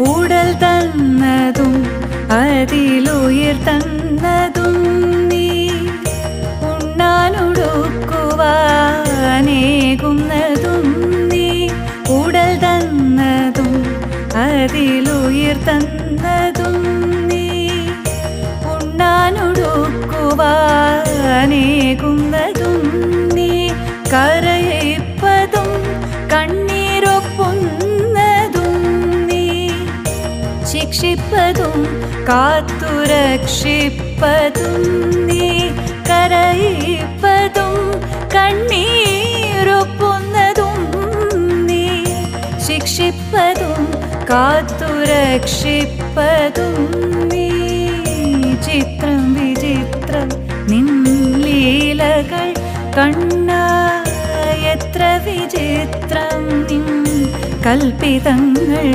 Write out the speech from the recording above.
ഉടൽ തന്നതും അതിലുയിർ തന്നതും നീ ഉണ്ണാനുടുക്കുവാനേകുന്നതും നീ ഉടൽ തന്നതും അതിലുയിർ തന്നതും നീ ഉണ്ണാനുടുക്കുവാനേകുന്നതും നീ കരയിപ്പതും കണ്ണീരൊപ്പുന്നതും നീ ശിക്ഷിപ്പതും കാത്തുരക്ഷിപ്പതും നീ കരയിപ്പതും കണ്ണീരൊപ്പുന്നതും നീ ശിക്ഷിപ്പതും കാത്തുരക്ഷിപ്പതും നീ ചിത്രം വിചിത്രം നിൻ ലീലകൾ കണ്ണാ എത്ര വിചിത്രം നിൻ കൽപ്പിതങ്ങൾ.